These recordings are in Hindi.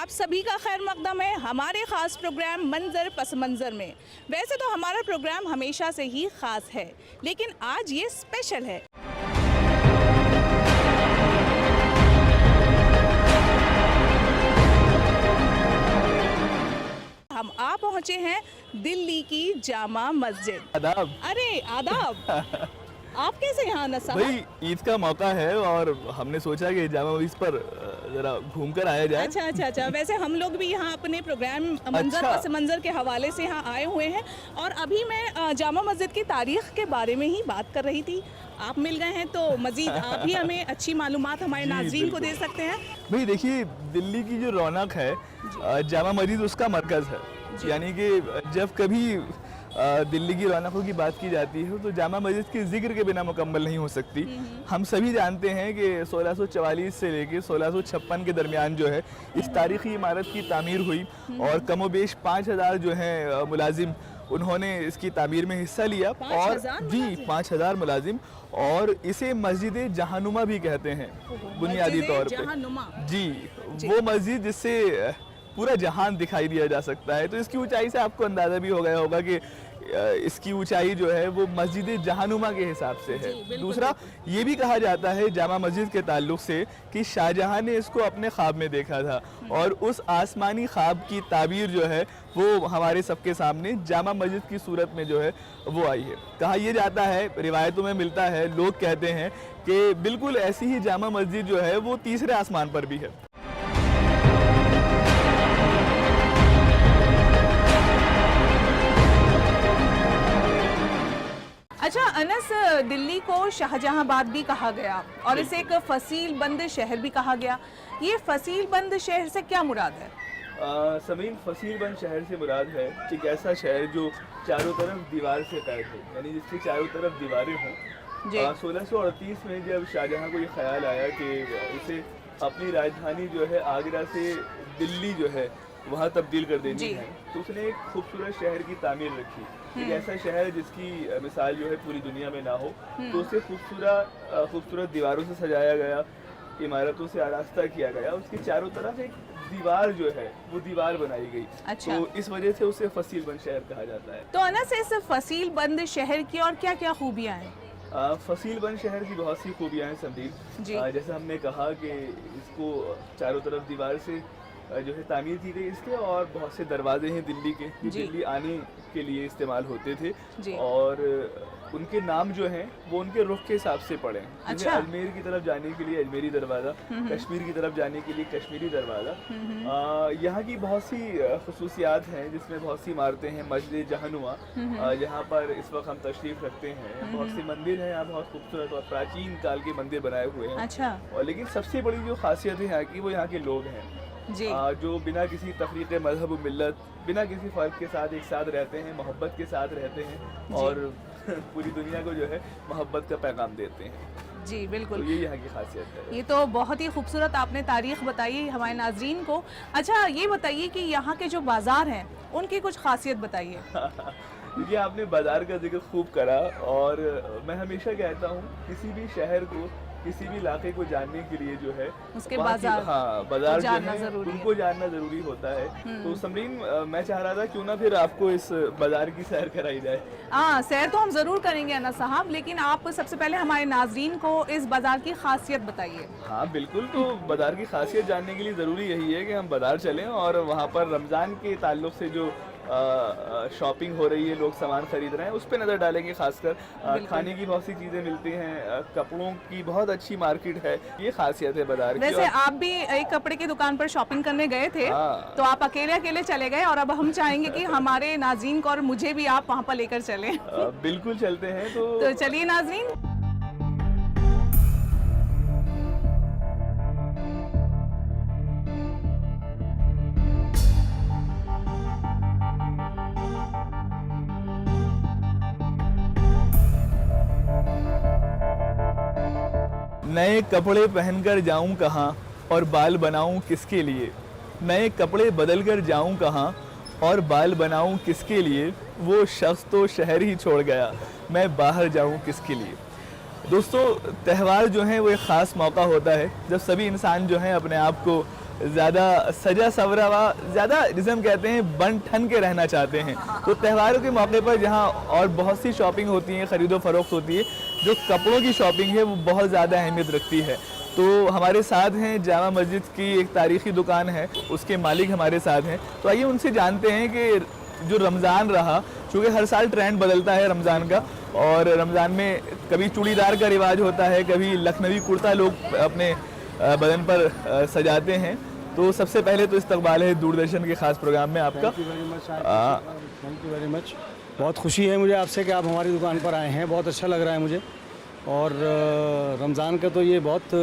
आप सभी का खैर मकदम है हमारे ख़ास प्रोग्राम मंजर पस मंज़र में। वैसे तो हमारा प्रोग्राम हमेशा से ही ख़ास है, लेकिन आज ये स्पेशल है। हम आ पहुँचे हैं दिल्ली की जामा मस्जिद। आदाब। अरे आदाब। आप कैसे यहाँ नसा? भाई ईद का मौका है और हमने सोचा कि जामा मस्जिद पर जरा घूम कर आया जाए। अच्छा। वैसे हम लोग भी यहाँ अपने प्रोग्राम मंजर पस मंजर के हवाले से यहाँ आए हुए हैं और अभी मैं जामा मस्जिद की तारीख के बारे में ही बात कर रही थी। आप मिल गए हैं तो मजीद आप भी हमें अच्छी मालूमात हमारे नाज़रीन को दे सकते हैं। भाई देखिए, दिल्ली की जो रौनक है जामा मस्जिद उसका मरकज़ है। यानी कि जब कभी दिल्ली की रौनकों की बात की जाती है तो जामा मस्जिद के जिक्र के बिना मुकम्मल नहीं हो सकती। हम सभी जानते हैं कि 1644 से लेकर 1656 के दरमियान जो है इस तारीख़ी इमारत की तामीर हुई और कमोबेश 5000 जो हैं मुलाजिम उन्होंने इसकी तामीर में हिस्सा लिया। और जी 5000 मुलाजिम, और इसे मस्जिद जहानुमा भी कहते हैं बुनियादी तौर पे। जी वो मस्जिद जिससे पूरा जहान दिखाई दिया जा सकता है। तो इसकी ऊंचाई से आपको अंदाज़ा भी हो गया होगा कि इसकी ऊंचाई जो है वो मस्जिद जहानुमा के हिसाब से है। दूसरा ये भी कहा जाता है जामा मस्जिद के ताल्लुक से कि शाहजहां ने इसको अपने ख्वाब में देखा था और उस आसमानी ख्वाब की ताबीर जो है वो हमारे सबके सामने जामा मस्जिद की सूरत में जो है वो आई है। कहा यह जाता है, रिवायतों में मिलता है, लोग कहते हैं कि बिल्कुल ऐसी ही जामा मस्जिद जो है वो तीसरे आसमान पर भी है। अच्छा अनस, दिल्ली को शाहजहांबाद भी कहा गया और इसे एक फसील बंद शहर भी कहा गया। ये फसील बंद शहर से क्या मुराद है? समीन, फसील बंद शहर से मुराद है एक ऐसा शहर जो चारों तरफ दीवार से कैद हो, यानी जिसकी चारों तरफ दीवारें हों। 1638 में जब शाहजहां को ये ख्याल आया कि उसे अपनी राजधानी जो है आगरा से दिल्ली जो है वहाँ तब्दील कर देनी है, तो उसने एक खूबसूरत शहर की तामीर रखी। एक ऐसा शहर जिसकी मिसाल जो है पूरी दुनिया में ना हो, तो उसे खूबसूरत दीवारों से सजाया गया, इमारतों से आरास्ता किया गया, उसके चारों तरफ एक दीवार जो है वो दीवार बनाई गई। अच्छा। तो इस वजह से उसे फसील बंद शहर कहा जाता है। तो अनस, इस फसील बंद शहर की और क्या क्या खूबियाँ हैं? फसील बंद शहर की बहुत सी खूबियाँ हैं संदीप। जैसे हमने कहा कि इसको चारों तरफ दीवार से जो है तामीर की गई इसके, और बहुत से दरवाजे हैं दिल्ली के जो दिल्ली आने के लिए इस्तेमाल होते थे और उनके नाम जो हैं वो उनके रुख के हिसाब से पड़े। जैसे अजमेर की तरफ जाने के लिए अजमेरी दरवाज़ा, कश्मीर की तरफ जाने के लिए कश्मीरी दरवाज़ा। यहाँ की बहुत सी खसूसियात हैं जिसमें बहुत सी इमारतें हैं। मस्जिद जहानुमा जहाँ पर इस वक्त हम तशरीफ़ रखते हैं, बहुत से मंदिर हैं यहाँ, बहुत खूबसूरत और प्राचीन काल के मंदिर बनाए हुए हैं। अच्छा। और लेकिन सबसे बड़ी जो खासियत है यहाँ की वो यहाँ के लोग हैं जो बिना किसी तफरीक़ मज़हब मिल्लत, बिना किसी फ़र्क के साथ एक साथ रहते हैं, मोहब्बत के साथ रहते हैं और पूरी दुनिया को जो है मोहब्बत का पैगाम देते हैं। जी बिल्कुल, तो ये यहाँ की खासियत है। ये तो बहुत ही खूबसूरत आपने तारीख़ बताई हमारे नाज़रीन को। अच्छा ये बताइए कि यहाँ के जो बाज़ार हैं उनकी कुछ खासियत बताइए। देखिए, आपने बाज़ार का जिक्र खूब करा और मैं हमेशा कहता हूँ किसी भी शहर को, किसी भी इलाके को जानने के लिए जो है उसके बाज़ार बाज़ार जो है उनको जानना ज़रूरी होता है। तो समरीन, मैं चाह रहा था क्यों ना फिर आपको इस बाज़ार की सैर कराई जाए। सैर तो हम ज़रूर करेंगे अनस साहब, लेकिन आप सबसे पहले हमारे नाज़रीन को इस बाज़ार की खासियत बताइए। हाँ बिल्कुल, तो बाज़ार की खासियत जानने के लिए ज़रूरी यही है कि हम बाज़ार चलें और वहाँ पर रमज़ान के ताल्लुक़ से जो शॉपिंग हो रही है, लोग सामान खरीद रहे हैं, उस पर नज़र डालेंगे। खासकर खाने की बहुत सी चीज़ें मिलती हैं, कपड़ों की बहुत अच्छी मार्केट है, ये खासियत है बाजार की। वैसे आप भी एक कपड़े की दुकान पर शॉपिंग करने गए थे, तो आप अकेले चले गए और अब हम चाहेंगे कि हमारे नाज़रीन को और मुझे भी आप वहाँ पर लेकर चलें। बिल्कुल चलते हैं। तो चलिए नाज़रीन। नए कपड़े पहनकर जाऊं कहाँ और बाल बनाऊं किसके लिए, नए कपड़े बदल कर जाऊं कहाँ और बाल बनाऊं किसके लिए, वो शख्स तो शहर ही छोड़ गया, मैं बाहर जाऊं किसके लिए। दोस्तों, त्यौहार जो है वो एक ख़ास मौका होता है जब सभी इंसान जो हैं अपने आप को ज़्यादा सजा सवरा हुआ, ज़्यादा जिसे हम कहते हैं बन ठन के रहना चाहते हैं। तो त्योहारों के मौके पर जहाँ और बहुत सी शॉपिंग होती है, ख़रीदो फरोख्त होती है, जो कपड़ों की शॉपिंग है वो बहुत ज़्यादा अहमियत रखती है। तो हमारे साथ हैं जामा मस्जिद की एक तारीख़ी दुकान है, उसके मालिक हमारे साथ हैं। तो आइए उनसे जानते हैं कि जो रमज़ान रहा, चूँकि हर साल ट्रेंड बदलता है रमज़ान का, और रमज़ान में कभी चूड़ीदार का रिवाज होता है, कभी लखनवी कुर्ता लोग अपने बदन पर सजाते हैं। तो सबसे पहले तो इस्तकबाल है दूरदर्शन के ख़ास प्रोग्राम में आपका। Thank you very much. बहुत खुशी है मुझे आपसे कि आप हमारी दुकान पर आए हैं, बहुत अच्छा लग रहा है मुझे। और रमज़ान का तो ये बहुत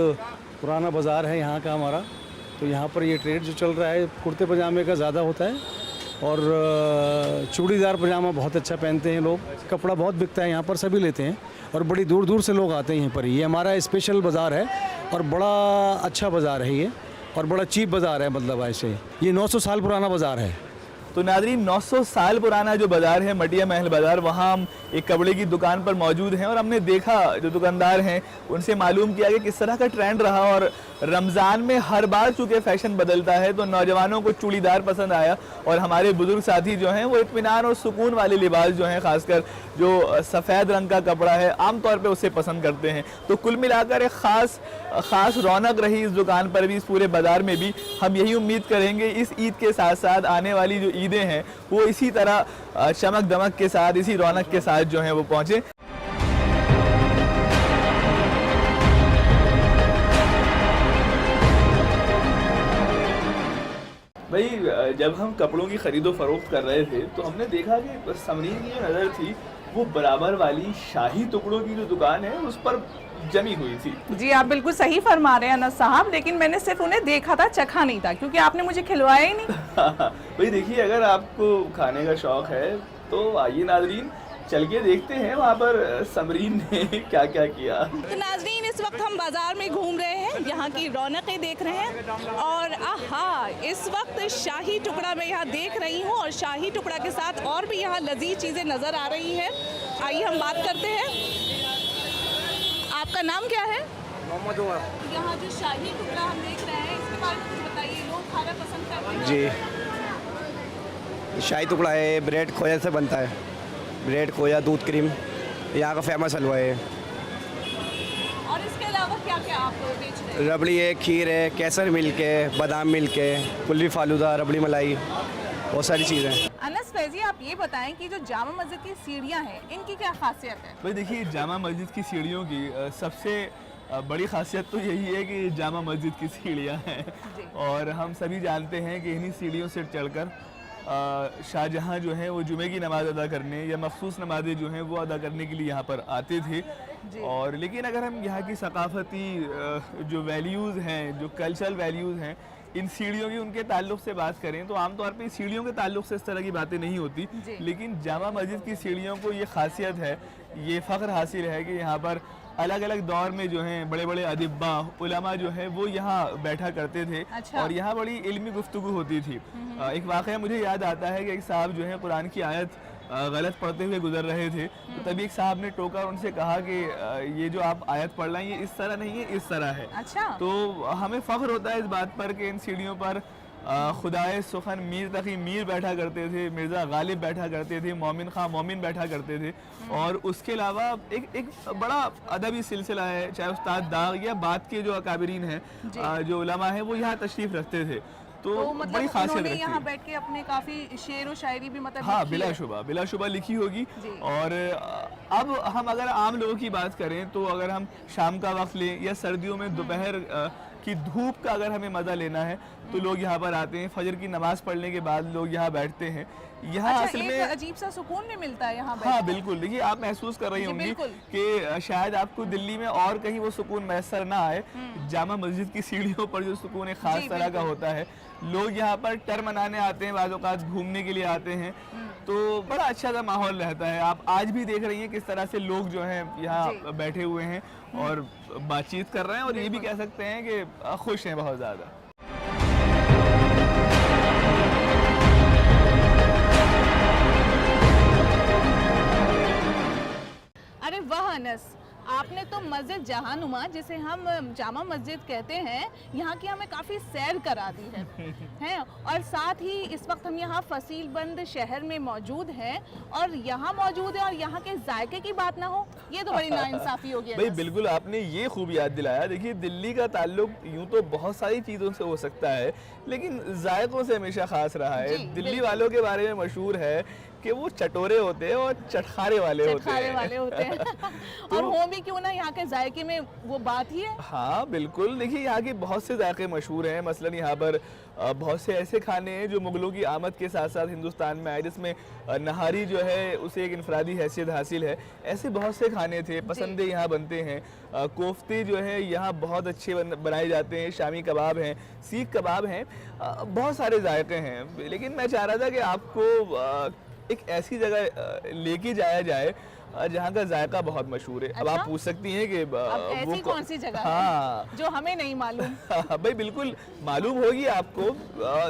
पुराना बाज़ार है यहाँ का हमारा, तो यहाँ पर ये ट्रेड जो चल रहा है कुर्ते पजामे का ज़्यादा होता है, और चूड़ीदार पजामा बहुत अच्छा पहनते हैं लोग। कपड़ा बहुत बिकता है यहाँ पर, सभी लेते हैं, और बड़ी दूर दूर से लोग आते हैं यहीं पर। ये हमारा स्पेशल बाज़ार है और बड़ा अच्छा बाज़ार है ये, और बड़ा चीप बाज़ार है, मतलब ऐसे ये 900 साल पुराना बाज़ार है। तो नाज़रीन, 900 साल पुराना जो बाज़ार है मटिया महल बाज़ार, वहाँ हम एक कपड़े की दुकान पर मौजूद हैं और हमने देखा जो दुकानदार हैं उनसे मालूम किया कि किस तरह का ट्रेंड रहा। और रमज़ान में हर बार चूँकि फ़ैशन बदलता है तो नौजवानों को चूड़ीदार पसंद आया, और हमारे बुज़ुर्ग साथी जो हैं वो इत्मीनान और सुकून वाले लिबास जो हैं, ख़ासकर जो सफ़ेद रंग का कपड़ा है, आम तौर पे उसे पसंद करते हैं। तो कुल मिलाकर एक ख़ास रौनक रही इस दुकान पर भी, इस पूरे बाज़ार में भी। हम यही उम्मीद करेंगे इस ईद के साथ साथ आने वाली जो ईदें हैं वो इसी तरह चमक दमक के साथ, इसी रौनक के साथ जो है वो पहुँचे। भाई, जब हम कपड़ों की खरीदो फरोख्त कर रहे थे तो हमने देखा कि समरीन की जो नज़र थी वो बराबर वाली शाही टुकड़ों की जो दुकान है उस पर जमी हुई थी। जी, आप बिल्कुल सही फरमा रहे हैं अनस साहब, लेकिन मैंने सिर्फ उन्हें देखा था, चखा नहीं था, क्योंकि आपने मुझे खिलवाया ही नहीं। भाई देखिए, अगर आपको खाने का शौक है तो आइए नाज़रीन, चल के देखते हैं वहाँ पर समरीन ने क्या क्या किया। तो नाज़रीन, इस वक्त हम बाज़ार में घूम रहे हैं, यहाँ की रौनकें देख रहे हैं, और आहा, इस वक्त शाही टुकड़ा मैं यहाँ देख रही हूँ, और शाही टुकड़ा के साथ और भी यहाँ लजीज चीज़ें नज़र आ रही हैं। आइए हम बात करते हैं। आपका नाम क्या है? मोहम्मद उमर। यहाँ जो शाही टुकड़ा हम देख रहे हैं इसके बारे में कुछ बताइए, लोग खाना पसंद करते हैं? जी, शाही टुकड़ा है, ब्रेड खोया से बनता है, ब्रेड खोया दूध क्रीम, यहाँ का फेमस हलवा है। और इसके अलावा क्या क्या आप बेच रहे हैं? रबड़ी है, खीर है, केसर मिल्क है, बादाम मिल्क है, कुल्फी फालूदा, रबड़ी मलाई, बहुत सारी चीज़ें हैं। अनस फैजी, आप ये बताएं कि जो जामा मस्जिद की सीढ़ियाँ हैं इनकी क्या खासियत है? भाई देखिए, जामा मस्जिद की सीढ़ियों की सबसे बड़ी खासियत तो यही है कि जामा मस्जिद की सीढ़ियाँ हैं, और हम सभी जानते हैं कि इन्हीं सीढ़ियों से चढ़कर शाहजहाँ जो है वो जुमे की नमाज़ अदा करने या मखसूस नमाज़ें जो हैं वो अदा करने के लिए यहाँ पर आते थे। और लेकिन अगर हम यहाँ की सकाफ़ती जो वैल्यूज़ हैं, जो कल्चरल वैल्यूज़ हैं, इन सीढ़ियों की उनके ताल्लुक़ से बात करें तो आमतौर पे सीढ़ियों के ताल्लुक़ से इस तरह की बातें नहीं होती, लेकिन जामा मस्जिद की सीढ़ियों को ये खासियत है, ये फ़ख्र हासिल है कि यहाँ पर अलग अलग दौर में जो हैं बड़े बड़े अदिब्बा उलमा जो है वो यहाँ बैठा करते थे। अच्छा। और यहाँ बड़ी इल्मी गुफ्तगू होती थी। एक वाक़या मुझे याद आता है कि एक साहब जो है कुरान की आयत गलत पढ़ते हुए गुजर रहे थे, तो तभी एक साहब ने टोका और उनसे कहा कि ये जो आप आयत पढ़ रहे हैं ये इस तरह नहीं है, इस तरह है। अच्छा। तो हमें फ़ख्र होता है इस बात पर कि इन सीढ़ियों पर खुदाए सुखन मीर तकी मीर बैठा करते थे, मिर्ज़ा गालिब बैठा करते थे, मोमिन खां मोमिन बैठा करते थे। और उसके अलावा एक बड़ा अदबी सिलसिला है, चाहे उस्ताद दाग या बात के जो अकाबरीन हैं, जो उलमा हैं, वो यहाँ तशरीफ़ रखते थे। तो मतलब बड़ी खासियत उन्होंने रखती यहाँ है। बैठ के अपने काफ़ी शेर व शायरी भी मतलब हाँ, लिखी है। बिलाशुबा लिखी होगी। और अब हम अगर आम लोगों की बात करें तो अगर हम शाम का वक्त लें या सर्दियों में दोपहर की धूप का अगर हमें मज़ा लेना है तो लोग यहाँ पर आते हैं, फजर की नमाज़ पढ़ने के बाद लोग यहाँ बैठते हैं। यहाँ अच्छा, असल में अजीब सा सुकून भी मिलता है यहाँ हाँ बैठ के। बिल्कुल, देखिए आप महसूस कर रही जी, होंगी बिल्कुल। कि शायद आपको दिल्ली में और कहीं वो सुकून मैसर ना आए, जामा मस्जिद की सीढ़ियों पर जो सुकून एक खास जी, तरह का बिल्कुल। होता है। लोग यहाँ पर टर मनाने आते हैं, बाज़ औक़ात घूमने के लिए आते हैं, तो बड़ा अच्छा सा माहौल रहता है। आप आज भी देख रही हैं किस तरह से लोग जो हैं यहाँ बैठे हुए हैं और बातचीत कर रहे हैं, और ये भी कह सकते हैं कि खुश हैं बहुत ज़्यादा। अरे वाह अनस, आपने तो मस्जिद जहानुमा, जिसे हम जामा मस्जिद कहते हैं, यहाँ की हमें काफ़ी सैर करा दी है और साथ ही इस वक्त हम यहाँ फसीलबंद शहर में मौजूद हैं और यहाँ मौजूद है और यहाँ के जायके की बात ना हो, ये तो बड़ी नाइंसाफ़ी होगी। भाई बिल्कुल, आपने ये खूब याद दिलाया। देखिए, दिल्ली का ताल्लुक यूं तो बहुत सारी चीज़ों से हो सकता है, लेकिन जायकों से हमेशा खास रहा है। दिल्ली वालों के बारे में मशहूर है कि वो चटोरे होते हैं और चटखारे वाले होते हैं और हो भी क्यों ना, यहाँ के जायके में वो बात ही है। हाँ बिल्कुल, देखिए यहाँ के बहुत से जायके मशहूर हैं। मसलन यहाँ पर बहुत से ऐसे खाने हैं जो मुगलों की आमद के साथ साथ हिंदुस्तान में आए, जिसमें नहारी जो है उसे एक इनफरादी हैसियत हासिल है। ऐसे बहुत से खाने थे, पसंदे यहाँ बनते हैं। कोफ्ते जो है यहाँ बहुत अच्छे बनाए जाते हैं, शामी कबाब हैं, सीख कबाब हैं, बहुत सारे जायके हैं। लेकिन मैं चाह रहा था कि आपको एक ऐसी जगह लेके जाया जाए जहाँ का जायका बहुत मशहूर है। अच्छा? अब आप पूछ सकती हैं कि अब ऐसी कौन सी जगह है जो हमें नहीं मालूम? भाई बिल्कुल मालूम होगी आपको।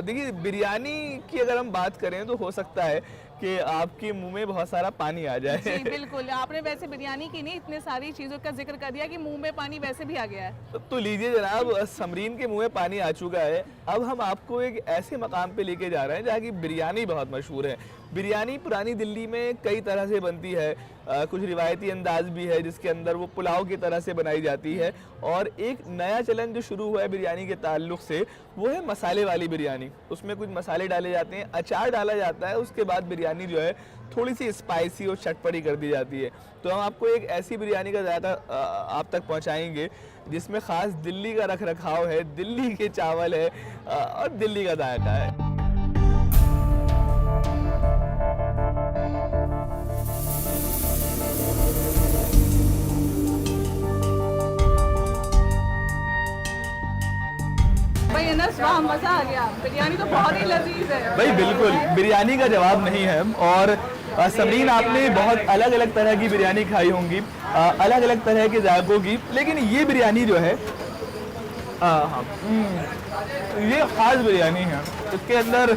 देखिए, बिरयानी की अगर हम बात करें तो हो सकता है कि आपके मुंह में बहुत सारा पानी आ जाए। जी बिल्कुल, आपने वैसे बिरयानी की नहीं, इतने सारी चीज़ों का जिक्र कर दिया कि मुंह में पानी वैसे भी आ गया है। तो लीजिए जनाब, समरीन के मुंह में पानी आ चुका है। अब हम आपको एक ऐसे मकाम पे लेके जा रहे हैं जहाँ की बिरयानी बहुत मशहूर है। बिरयानी पुरानी दिल्ली में कई तरह से बनती है। कुछ रिवायती अंदाज भी है जिसके अंदर वो पुलाव की तरह से बनाई जाती है। और एक नया चलन जो शुरू हुआ है बिरयानी के ताल्लुक से, वो है मसाले वाली बिरयानी। उसमें कुछ मसाले डाले जाते हैं, अचार डाला जाता है, उसके बाद बिरयानी जो है थोड़ी सी स्पाइसी और चटपटी कर दी जाती है। तो हम आपको एक ऐसी बिरयानी का जायका आप तक पहुंचाएंगे जिसमें ख़ास दिल्ली का रख रखाव है, दिल्ली के चावल है और दिल्ली का जायका है। वाह, मजा आ गया। बिरयानी तो बहुत ही लजीज है भाई बिल्कुल, बिरयानी का जवाब नहीं है। और समरीन, आपने बहुत अलग अलग तरह की बिरयानी खाई होंगी, अलग अलग तरह के जायकों की, लेकिन ये बिरयानी जो है ये ख़ास बिरयानी है। इसके अंदर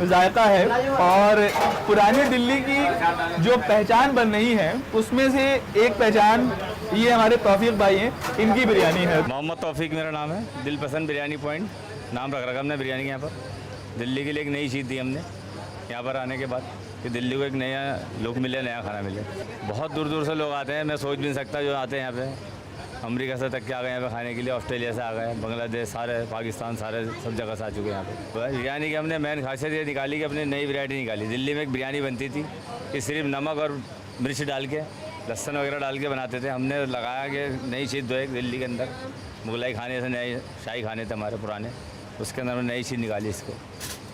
जायका है और पुरानी दिल्ली की जो पहचान बन रही है उसमें से एक पहचान ये हमारे तौफीक भाई हैं, इनकी बिरयानी है। मोहम्मद तौफीक मेरा नाम है, दिल पसंद बिरयानी पॉइंट नाम रख रखा हमने बिरयानी के। यहाँ पर दिल्ली के लिए एक नई चीज़ दी हमने यहाँ पर आने के बाद, कि दिल्ली को एक नया लुक मिले, नया खाना मिले। बहुत दूर दूर से लोग आते हैं, मैं सोच भी नहीं सकता जो आते हैं यहाँ पे। अमेरिका से तक के आ गए यहाँ पे खाने के लिए, ऑस्ट्रेलिया से आ गए, बांग्लादेश, सारे पाकिस्तान, सारे सब जगह से आ चुके हैं यहाँ पे। बिरयानी की हमने मेन खासियत ये निकाली कि अपनी नई वैरायटी निकाली। दिल्ली में एक बिरयानी बनती थी कि सिर्फ नमक और मिर्च डाल के, लहसुन वगैरह डाल के बनाते थे। हमने लगाया कि नई चीज़ दो एक दिल्ली के अंदर, मुगलाई खाने से नए शाही खाने थे हमारे पुराने, उसके अंदर हमने नई चीज़ निकाली इसको।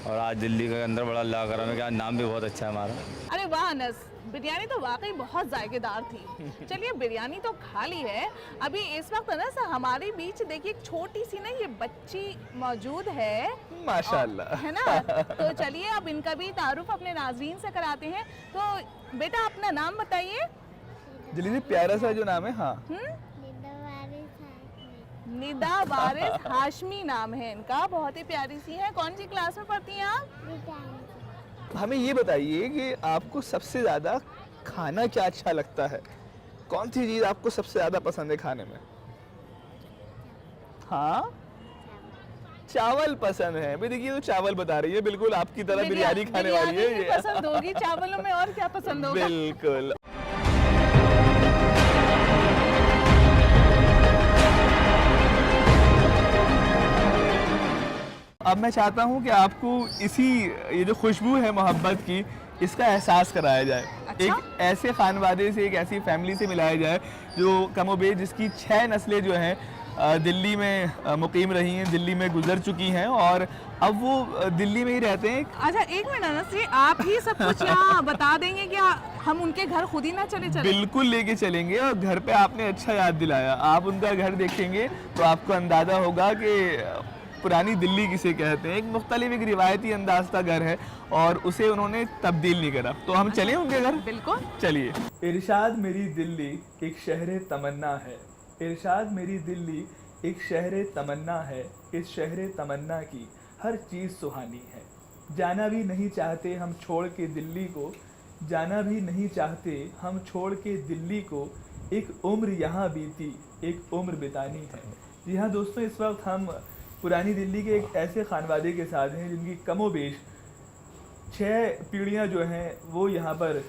और आज दिल्ली के अंदर बड़ा अल्लाह करम है कि आज नाम भी बहुत अच्छा है हमारा। अरे वाह अनस, बिरयानी तो वाकई बहुत जायकेदार थी। चलिए, बिरयानी तो खा ली है। अभी इस वक्त अनस हमारे बीच देखिए एक छोटी सी ना ये बच्ची मौजूद है, माशाल्लाह, है ना। तो चलिए अब इनका भी तारुफ अपने नाजरीन से कराते हैं। तो बेटा, अपना नाम बताइए। जल्दी, प्यारा सा जो नाम है। हाँ, निदा वारिस हाशमी नाम है इनका, बहुत ही प्यारी सी है। कौन सी क्लास में पढ़ती हैं आप? हमें ये बताइए कि आपको सबसे ज़्यादा खाना क्या अच्छा लगता है? कौन सी चीज़ आपको सबसे ज़्यादा पसंद है खाने में? हाँ, चावल पसंद है। भाई देखिए, तो चावल बता रही है, बिल्कुल आपकी तरह बिरयानी खाने वाली है ये। पसंद होगी चावलों में, और क्या पसंद होगा? बिल्कुल। अब मैं चाहता हूँ कि आपको ये जो खुशबू है मोहब्बत की, इसका एहसास कराया जाए। अच्छा? एक ऐसे खानवादे से, एक ऐसी फैमिली से मिलाया जाए जो कमोबेश जिसकी 6 नस्लें जो हैं दिल्ली में मुकीम रही हैं, दिल्ली में गुजर चुकी हैं और अब वो दिल्ली में ही रहते हैं। अच्छा, एक मिनट अनस, ये आप ही सब कुछ यहाँ बता देंगे क्या? हम उनके घर खुद ही ना चले? बिल्कुल लेके चलेंगे। और घर पे आपने अच्छा याद दिलाया, आप उनका घर देखेंगे तो आपको अंदाज़ा होगा कि पुरानी दिल्ली किसे कहते हैं। एक मुख्तलिफ, एक रिवायती अंदाज का घर है और उसे उन्होंने तब्दील नहीं करा। तो हम चलें उनके घर? बिल्कुल, चलिए। इरशाद मेरी दिल्ली एक शहर तमन्ना है, इरशाद मेरी दिल्ली एक शहर तमन्ना है, इस शहर तमन्ना की हर चीज़ सुहानी है। जाना भी नहीं चाहते हम छोड़ के दिल्ली को, जाना भी नहीं चाहते हम छोड़ के दिल्ली को, एक उम्र यहाँ बीती, एक उम्र बितानी है। जी हाँ दोस्तों, इस वक्त हम पुरानी दिल्ली के एक ऐसे खानवादे के साथ हैं जिनकी कमोबेश 6 पीढ़ियाँ जो हैं वो यहाँ पर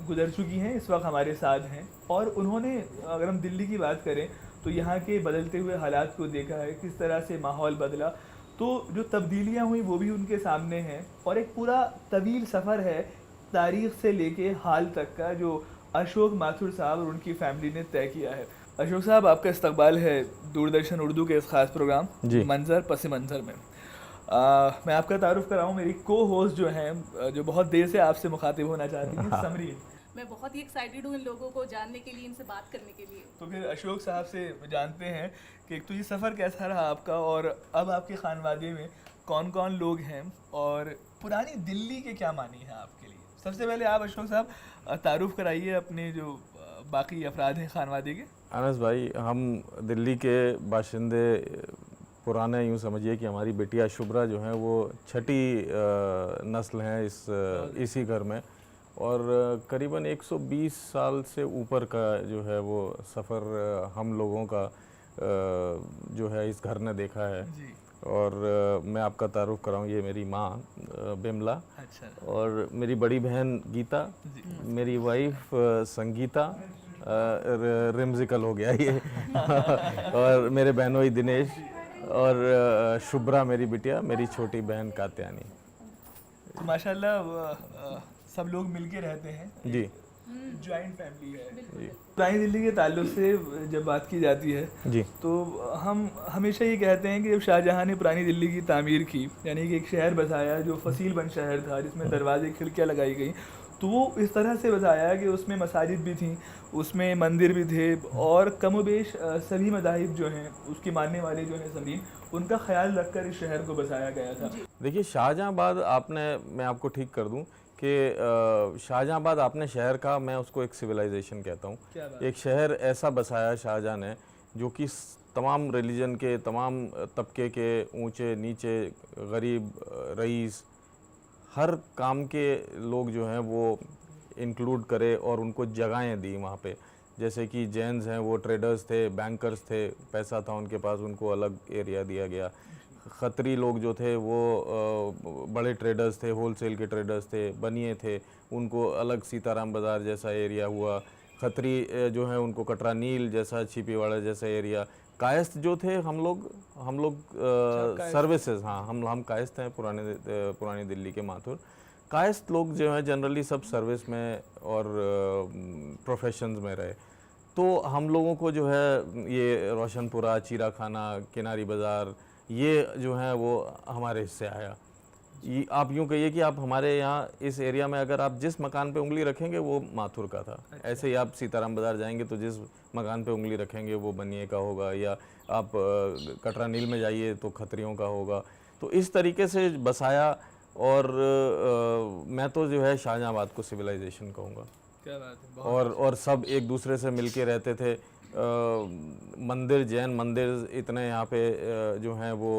गुजर चुकी हैं, इस वक्त हमारे साथ हैं। और उन्होंने, अगर हम दिल्ली की बात करें तो यहाँ के बदलते हुए हालात को देखा है, किस तरह से माहौल बदला, तो जो तब्दीलियाँ हुई वो भी उनके सामने हैं। और एक पूरा तवील सफ़र है तारीख़ से लेके हाल तक का, जो अशोक माथुर साहब और उनकी फैमिली ने तय किया है। अशोक साहब, आपका इस्तकबाल है दूरदर्शन उर्दू के इस ख़ास प्रोग्राम जी। मंज़र पस मंज़र में। मैं आपका तारुफ कराऊँ, मेरी को होस्ट जो हैं, जो बहुत देर से आपसे मुखातिब होना चाहती हैं, समरीन। मैं बहुत ही एक्साइटेड हूँ इन लोगों को जानने के लिए, इनसे बात करने के लिए। तो फिर अशोक साहब से जानते हैं कि एक तो ये सफ़र कैसा रहा आपका, और अब आपके खानवादे में कौन कौन लोग हैं, और पुरानी दिल्ली के क्या मानी है आपके लिए। सबसे पहले आप अशोक साहब तारुफ कराइए अपने जो बाकी अफराद हैं खानवादे के। अनस भाई, हम दिल्ली के बाशिंदे पुराने, यूँ समझिए कि हमारी बेटिया शुभ्रा जो है वो 6ठी नस्ल हैं इसी घर में, और करीबन 120 साल से ऊपर का जो है वो सफ़र हम लोगों का जो है इस घर ने देखा है। जी। और मैं आपका तारुफ कराऊँ, ये मेरी माँ बिमला, अच्छा। और मेरी बड़ी बहन गीता, मेरी वाइफ संगीता, रिम्जिकल हो गया ये और मेरे बहनोई दिनेश, और शुभ्रा मेरी बिटिया, मेरी छोटी बहन कात्यानी। तो माशाल्लाह सब लोग मिलके रहते हैं, जी जॉइंट फैमिली है। पुरानी दिल्ली के ताल्लुक से जब बात की जाती है जी, तो हम हमेशा ये कहते हैं कि जब शाहजहां ने पुरानी दिल्ली की तामीर की, यानी कि एक शहर बसाया जो फसील बंद शहर था, जिसमें दरवाजे खिड़कियाँ लगाई गई, तो वो इस तरह से बसाया कि उसमें मसाजिद भी थीं, उसमें मंदिर भी थे, और कमोबेश सभी मज़ाहिब जो हैं, उसके मानने वाले जो हैं समरीन, उनका ख्याल रखकर इस शहर को बसाया गया था। देखिए शाहजहांबाद आपने, मैं आपको ठीक कर दूं कि शाहजहांबाद आपने शहर का, मैं उसको एक सिविलाइजेशन कहता हूँ। क्या बात। एक शहर ऐसा बसाया शाहजहां ने जो कि तमाम रिलीजन के, तमाम तबके के, ऊंचे नीचे, गरीब रईस, हर काम के लोग जो हैं वो इंक्लूड करे और उनको जगहें दी वहाँ पे। जैसे कि जैन्स हैं, वो ट्रेडर्स थे, बैंकर्स थे, पैसा था उनके पास, उनको अलग एरिया दिया गया। खत्री लोग जो थे वो बड़े ट्रेडर्स थे, होलसेल के ट्रेडर्स थे, बनिए थे, उनको अलग सीताराम बाज़ार जैसा एरिया हुआ। खत्री जो है उनको कटरा नील जैसा, छिपीवाड़ा जैसा एरिया। कायस्थ जो थे, हम लोग सर्विसेज, हाँ हम कायस्थ हैं पुरानी दिल्ली के माथुर। कायस्थ लोग जो हैं जनरली सब सर्विस में और प्रोफेशंस में रहे। तो हम लोगों को जो है ये रोशनपुरा, चीरा खाना, किनारी बाज़ार, ये जो है वो हमारे हिस्से आया। ये आप यूँ कहिए कि आप हमारे यहाँ इस एरिया में अगर आप जिस मकान पे उंगली रखेंगे वो माथुर का था। ऐसे ही आप सीताराम बाज़ार जाएंगे तो जिस मकान पे उंगली रखेंगे वो बनिए का होगा, या आप कटरा नील में जाइए तो खत्रियों का होगा। तो इस तरीके से बसाया, और मैं तो जो है शाहजहांबाद को सिविलाइजेशन कहूँगा। क्या बात है। और सब एक दूसरे से मिलके रहते थे। मंदिर, जैन मंदिर इतने यहाँ पे जो हैं वो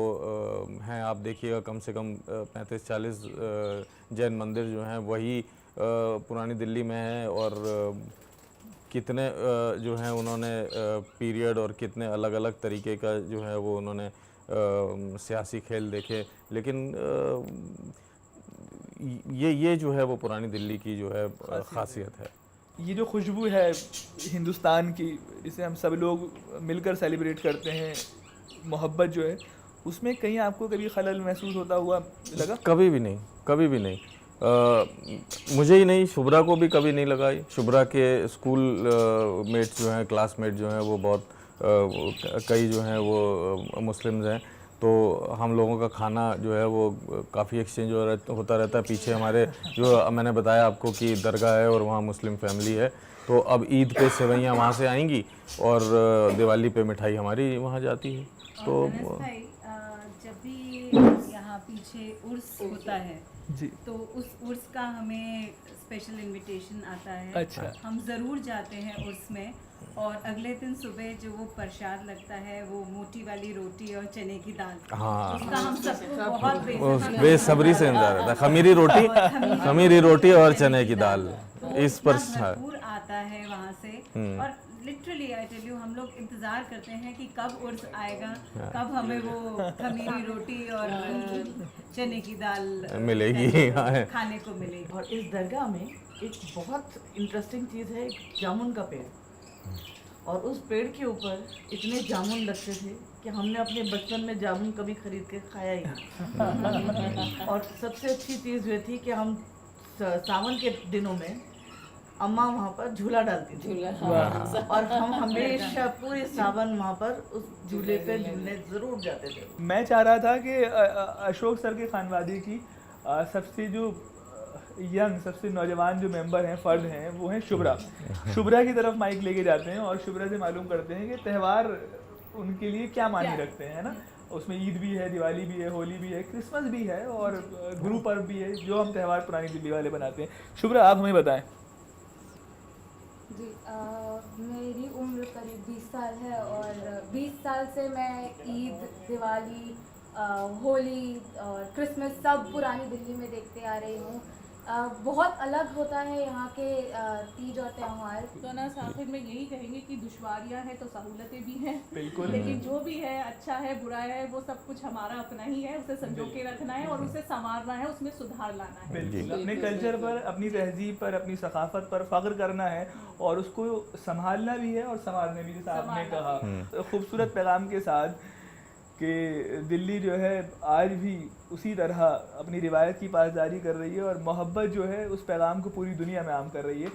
हैं, आप देखिएगा कम से कम 35-40 जैन मंदिर जो हैं वही पुरानी दिल्ली में हैं। और कितने जो हैं उन्होंने पीरियड और कितने अलग अलग तरीके का जो है वो उन्होंने सियासी खेल देखे। लेकिन ये जो है वो पुरानी दिल्ली की जो है खासियत है। ये जो खुशबू है हिंदुस्तान की, जिसे हम सब लोग मिलकर सेलिब्रेट करते हैं, मोहब्बत जो है, उसमें कहीं आपको कभी खलल महसूस होता हुआ लगा? कभी भी नहीं, कभी भी नहीं। मुझे ही नहीं, शुभ्रा को भी कभी नहीं लगा। शुभ्रा के स्कूल मेट्स जो हैं, क्लासमेट जो हैं, वो बहुत कई जो हैं वो मुस्लिम्स हैं। तो हम लोगों का खाना जो है वो काफ़ी एक्सचेंज होता रहता है। पीछे हमारे जो मैंने बताया आपको कि दरगाह है और वहाँ मुस्लिम फैमिली है। तो अब ईद पे सेवैयाँ वहाँ से आएंगी और दिवाली पे मिठाई हमारी वहाँ जाती है। तो जब भी यहाँ पीछे उर्स होता है जी, तो उस उर्स का हमें स्पेशल इनविटेशन आता है। अच्छा। हम ज़रूर जाते हैं उर्स में, और अगले दिन सुबह जो वो प्रसाद लगता है, वो मोटी वाली रोटी और चने की दाल, हाँ, उसका हम सबको बहुत बेसब्री से इंतजार रहता है। खमीरी रोटी और चने की दाल, इस पर भरपूर आता है वहाँ से। और लिटरली आई टेल यू, हम लोग इंतज़ार करते हैं कि कब उर्स आएगा, कब हमें वो खमीरी रोटी और चने की दाल मिलेगी। हाँ। खाने को मिलेगी। और इस दरगाह में एक बहुत इंटरेस्टिंग चीज़ है, एक जामुन का पेड़। और उस पेड़ के ऊपर इतने जामुन लगते थे कि हमने अपने बचपन में जामुन कभी खरीद के खाया ही नहीं। और सबसे अच्छी चीज़ ये थी कि हम सावन के दिनों में अम्मा वहाँ पर झूला डालती थी और हम हमेशा पूरे सावन वहाँ पर उस झूले पे झूलने ज़रूर जाते थे। मैं चाह रहा था कि अशोक सर के खानवादी की सबसे जो यंग, सबसे नौजवान जो मेंबर हैं, फ़र्द हैं, वो हैं शुभ्रा। शुभ्रा की तरफ माइक लेके जाते हैं और शुभ्रा से मालूम करते हैं कि त्यौहार उनके लिए क्या मायने रखते हैं, है ना। उसमें ईद भी है, दिवाली भी है, होली भी है, क्रिसमस भी है और गुरु पर्व भी है, जो हम त्यौहार पुरानी दिल्ली वाले बनाते हैं। शुभ्रा, आप हमें बताएं। जी, मेरी उम्र करीब 20 साल है और 20 साल से मैं ईद, दिवाली, होली और क्रिसमस सब पुरानी दिल्ली में देखते आ रही हूँ। बहुत अलग होता है यहाँ के तीज और त्यौहार। तो ना आखिर में यही कहेंगे कि दुश्वारियाँ हैं तो सहूलतें भी हैं, बिल्कुल। लेकिन जो भी है, अच्छा है बुरा है, वो सब कुछ हमारा अपना ही है। उसे संजो के रखना है और उसे संवारना है, उसमें सुधार लाना है। बिल्कुल, अपने कल्चर पर, अपनी तहजीब पर, अपनी सकाफत पर फ़ख्र करना है और उसको संभालना भी है और संवारना भी, जैसा आपने कहा। तो खूबसूरत पैगाम के साथ कि दिल्ली जो है आज भी उसी तरह अपनी रिवायत की पासदारी कर रही है और मोहब्बत जो है उस पैगाम को पूरी दुनिया में आम कर रही है।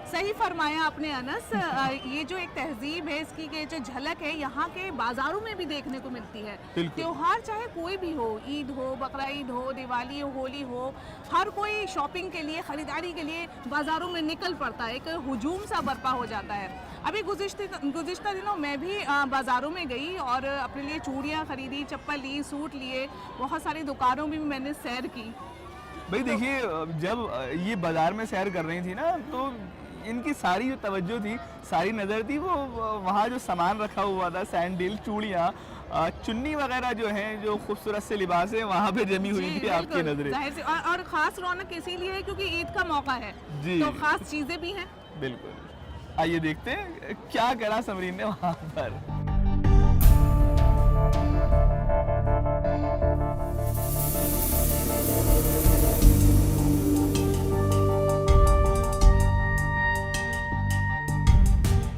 सही फरमाया आपने अनस। ये जो एक तहजीब है, इसकी ये जो झलक है यहाँ के बाज़ारों में भी देखने को मिलती है। त्योहार चाहे कोई भी हो, ईद हो, बकरा ईद हो, दिवाली हो, होली हो, हर कोई शॉपिंग के लिए, ख़रीदारी के लिए बाज़ारों में निकल पड़ता है, एक हुजूम सा बर्पा हो जाता है। अभी गुज़िश्ता दिनों मैं भी बाज़ारों में गई और अपने लिए चूड़ियाँ ख़रीदी, चप्पल ली, सूट लिए, बहुत सारी दुकानों में भी मैंने सैर की। भाई देखिए, जब ये बाज़ार में सैर कर रही थी ना, तो इनकी सारी जो तवज्जो थी, सारी नज़र थी, वो वहाँ जो सामान रखा हुआ था, सैंडल, चूड़ियाँ, चुन्नी वगैरह जो हैं, जो खूबसूरत से लिबास है, वहाँ पे जमी हुई थी आपकी नज़रें। जाहिर से और ख़ास रौनक इसीलिए है क्योंकि ईद का मौका है, तो ख़ास चीज़ें भी हैं। बिल्कुल, आइए देखते हैं क्या करा समरीन ने वहाँ पर।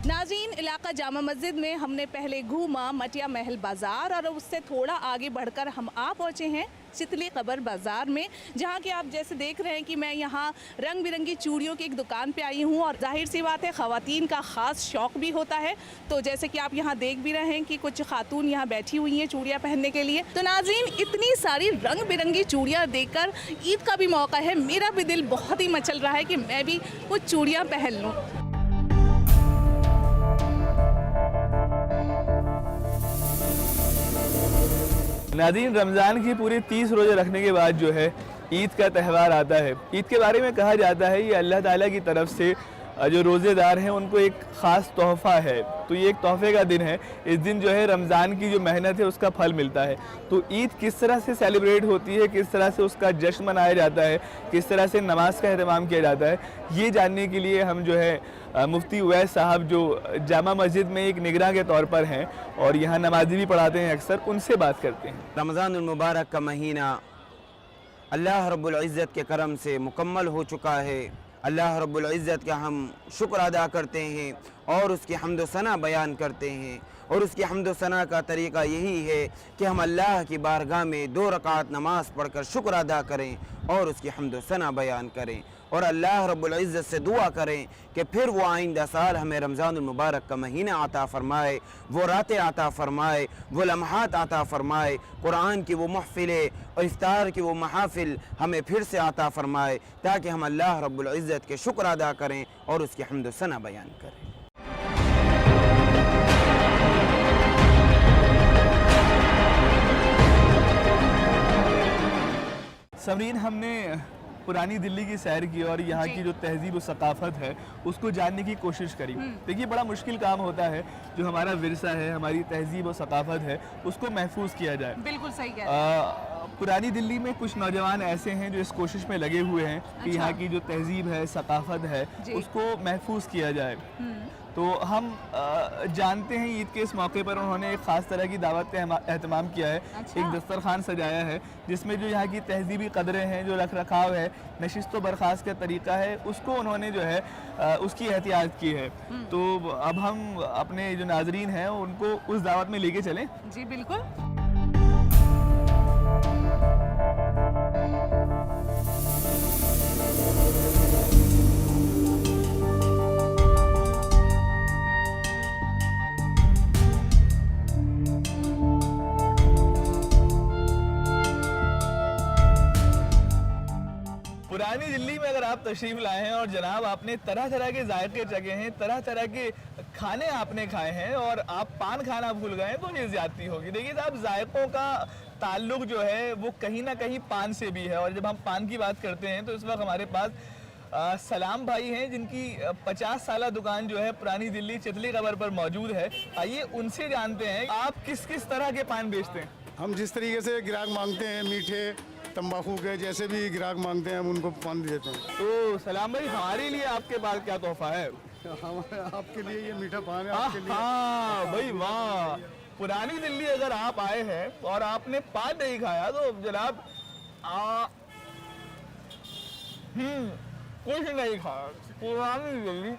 नाज़रीन, इलाका जामा मस्जिद में हमने पहले घूमा मटिया महल बाज़ार और उससे थोड़ा आगे बढ़कर हम आ पहुँचे हैं चितली कबर बाज़ार में, जहाँ कि आप जैसे देख रहे हैं कि मैं यहाँ रंग बिरंगी चूड़ियों की एक दुकान पे आई हूँ और जाहिर सी बात है ख़वातीन का ख़ास शौक़ भी होता है। तो जैसे कि आप यहाँ देख भी रहे हैं कि कुछ खातून यहाँ बैठी हुई हैं चूड़ियाँ पहनने के लिए। तो नाज़रीन, इतनी सारी रंग बिरंगी चूड़ियाँ देखकर ईद का भी मौका है, मेरा भी दिल बहुत ही मचल रहा है कि मैं भी कुछ चूड़ियाँ पहन लूँ। नाज़रीन, रमज़ान की पूरे 30 रोज़े रखने के बाद जो है ईद का त्यौहार आता है। ईद के बारे में कहा जाता है ये अल्लाह ताला की तरफ से जो रोज़ेदार हैं उनको एक ख़ास तोहफ़ा है। तो ये एक तोहफ़े का दिन है। इस दिन जो है रमज़ान की जो मेहनत है उसका फल मिलता है। तो ईद किस तरह से सेलिब्रेट होती है, किस तरह से उसका जश्न मनाया जाता है, किस तरह से नमाज का एहतमाम किया जाता है, ये जानने के लिए हम जो है मुफ्ती उवैस साहब जो जामा मस्जिद में एक निगरान के तौर पर हैं और यहाँ नमाजी भी पढ़ाते हैं अक्सर, उनसे बात करते हैं। रमज़ानुल मुबारक का महीना अल्लाह रब्बुल इज़्ज़त के करम से मुकम्मल हो चुका है। अल्लाह रब्बुल इज़्ज़त का हम शुक्र अदा करते हैं और उसकी हम्द व सना बयान करते हैं। और उसकी हम्द व सना का तरीक़ा यही है कि हम अल्लाह की बारगाह में 2 रकात नमाज़ पढ़कर शुक्र अदा करें और उसकी हम्द व सना बयान करें और अल्लाह रब्बुल इज़्ज़त से दुआ करें कि फिर वो आइंदा साल हमें रमज़ानुल मुबारक का महीना अता फ़रमाए, वो रातें अता फ़रमाए, वो लम्हात अता फ़रमाए, कुरान की वो महफ़िलें और इफ्तार की वो महाफ़िल हमें फिर से अता फ़रमाए, ताकि हम अल्लाह रब्बुल इज़्ज़त के शुक्र अदा करें और उसकी हम्द व सना बयान करें। समरीन, हमने पुरानी दिल्ली की सैर की और यहाँ की जो तहजीब और सकाफत है उसको जानने की कोशिश करी। देखिए, बड़ा मुश्किल काम होता है जो हमारा विरसा है, हमारी तहजीब और सकाफत है, उसको महफूज किया जाए। बिल्कुल सही कह रहे हैं। पुरानी दिल्ली में कुछ नौजवान ऐसे हैं जो इस कोशिश में लगे हुए हैं कि यहाँ की जो तहजीब है, सकाफत है, उसको महफूज किया जाए। तो हम जानते हैं ईद के इस मौके पर उन्होंने एक ख़ास तरह की दावत का एहतमाम किया है। एक दस्तरखान सजाया है जिसमें जो यहाँ की तहजीबी कदरें हैं, जो रख रखाव है, नशिस्त व बर्खास्त का तरीका है, उसको उन्होंने जो है उसकी एहतियात की है। तो अब हम अपने जो नाजरीन हैं उनको उस दावत में लेके चलें। जी बिल्कुल। पुरानी दिल्ली में अगर आप तशरीफ लाए हैं और जनाब आपने तरह तरह के जायके चखे हैं, तरह तरह के खाने आपने खाए हैं और आप पान खाना भूल गए हैं, तो ये ज्यादती होगी। देखिए साहब, जायकों का ताल्लुक जो है वो कहीं ना कहीं पान से भी है। और जब हम पान की बात करते हैं तो इस वक्त हमारे पास सलाम भाई हैं जिनकी 50 साला दुकान जो है पुरानी दिल्ली चितली कबर पर मौजूद है। आइए उनसे जानते हैं आप किस किस तरह के पान बेचते हैं। हम जिस तरीके से ग्राहक मांगते हैं, मीठे तंबाकू के जैसे भी ग्राहक मांगते हैं हम उनको पान देते हैं। तो सलाम भाई, हमारे लिए आपके पास क्या तोहफा है? आपके लिए ये मीठा पान है। आपके लिए हाँ भाई वाह, पुरानी दिल्ली अगर आप आए हैं और आपने पान नहीं खाया तो जनाब कुछ नहीं खाया। पुरानी दिल्ली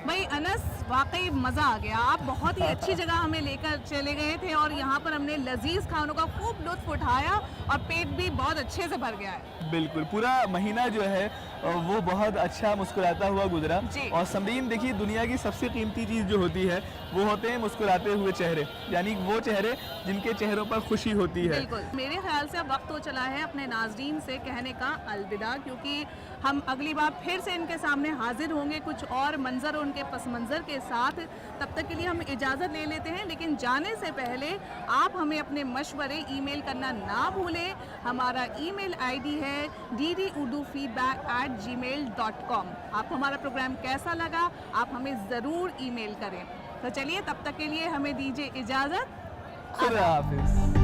भाई अनस, वाकई मज़ा आ गया। आप बहुत ही अच्छी जगह हमें लेकर चले गए थे और यहाँ पर हमने लजीज खानों का खूब लुत्फ उठाया और पेट भी बहुत अच्छे से भर गया है। बिल्कुल, पूरा महीना जो है वो बहुत अच्छा मुस्कुराता हुआ गुजरा। और समरीन देखिए, दुनिया की सबसे कीमती चीज़ जो होती है वो होते हैं मुस्कुराते हुए चेहरे, यानी वो चेहरे जिनके चेहरों पर खुशी होती है। बिल्कुल, मेरे ख्याल से अब वक्त हो चला है अपने नाजरीन से कहने का अलविदा, क्योंकि हम अगली बार फिर से इनके सामने हाजिर होंगे कुछ और मंजर, उनके पस मंज़र के साथ। तब तक के लिए हम इजाज़त ले लेते हैं, लेकिन जाने से पहले आप हमें अपने मशवरे ईमेल करना ना भूलें। हमारा ईमेल आईडी है ddurdufeedback@gmail.com। आपको हमारा प्रोग्राम कैसा लगा आप हमें ज़रूर ईमेल करें। तो चलिए तब तक के लिए हमें दीजिए इजाज़त। खुदा हाफिज़।